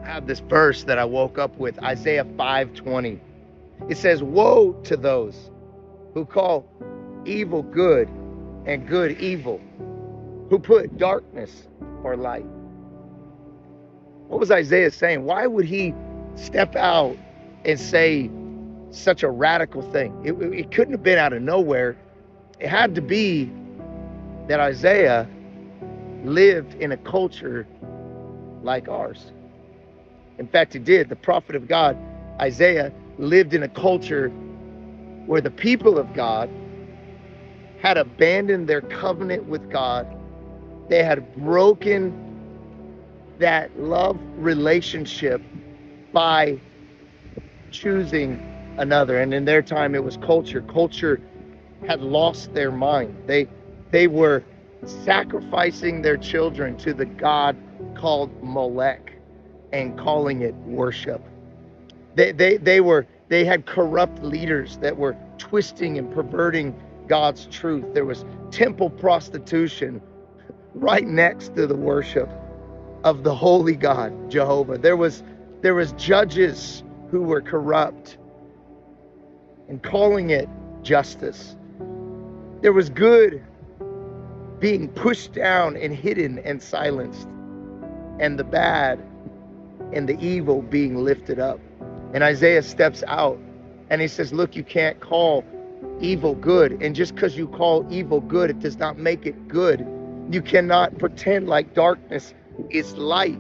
have this verse that I woke up with, Isaiah 5:20. It says, "Woe to those who call evil good and good evil, who put darkness for light." What was Isaiah saying? Why would he step out and say such a radical thing? It couldn't have been out of nowhere. It had to be that Isaiah lived in a culture like ours. In fact, he did. The prophet of God, Isaiah, lived in a culture where the people of God had abandoned their covenant with God. They had broken that love relationship by choosing another. And in their time, it was culture. Culture had lost their mind. They were sacrificing their children to the god called Molech and calling it worship. They had corrupt leaders that were twisting and perverting God's truth. There was temple prostitution right next to the worship of the holy God, Jehovah. There was judges who were corrupt and calling it justice. There was good being pushed down and hidden and silenced, and the bad and the evil being lifted up. And Isaiah steps out and he says, look, you can't call evil good. And just because you call evil good, it does not make it good. You cannot pretend like darkness is light.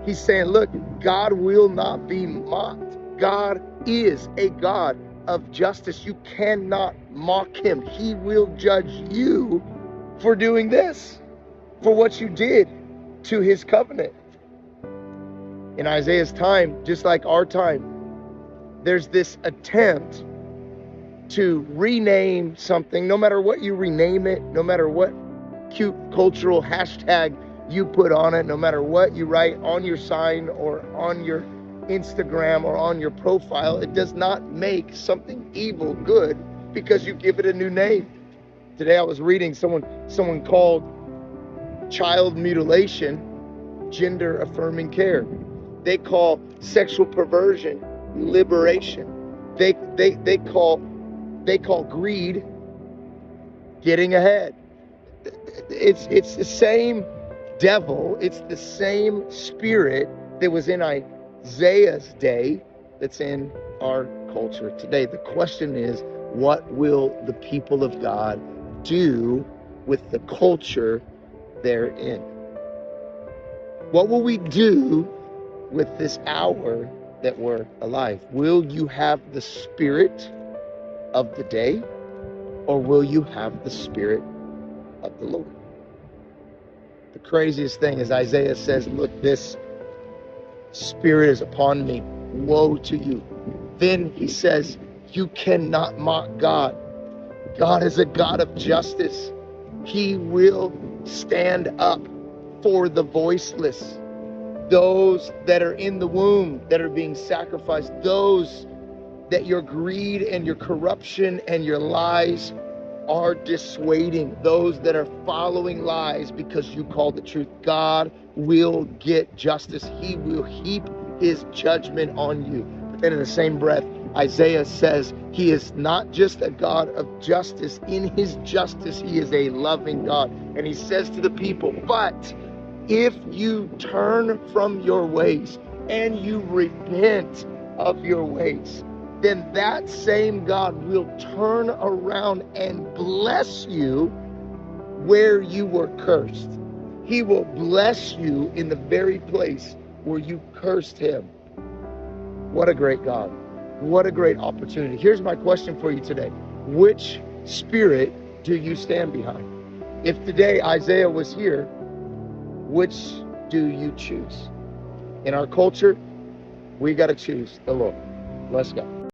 He's saying, look, God will not be mocked. God is a God of justice. You cannot mock him. He will judge you for doing this, for what you did to his covenant. In Isaiah's time, just like our time, there's this attempt to rename something, no matter what you rename it, no matter what cute cultural hashtag you put on it, no matter what you write on your sign or on your Instagram or on your profile, it does not make something evil good because you give it a new name. Today I was reading someone called child mutilation gender affirming care. They call sexual perversion liberation. They call greed getting ahead. It's the same devil, it's the same spirit that was in Isaiah's day that's in our culture today. The question is, what will the people of God do with the culture they're in? What will we do with this hour that we're alive? Will you have the spirit of the day, or will you have the spirit of the Lord? The craziest thing is Isaiah says, look, this spirit is upon me. Woe to you. Then he says, you cannot mock God. God is a God of justice. He will stand up for the voiceless, those that are in the womb that are being sacrificed, those that your greed and your corruption and your lies are dissuading, those that are following lies because you call the truth. God will get justice. He will heap his judgment on you. But then in the same breath, Isaiah says he is not just a God of justice. In his justice, he is a loving God. And he says to the people, but if you turn from your ways and you repent of your ways, then that same God will turn around and bless you where you were cursed. He will bless you in the very place where you cursed him. What a great God. What a great opportunity. Here's my question for you today. Which spirit do you stand behind? If today Isaiah was here, which do you choose? In our culture, we got to choose the Lord. Let's go.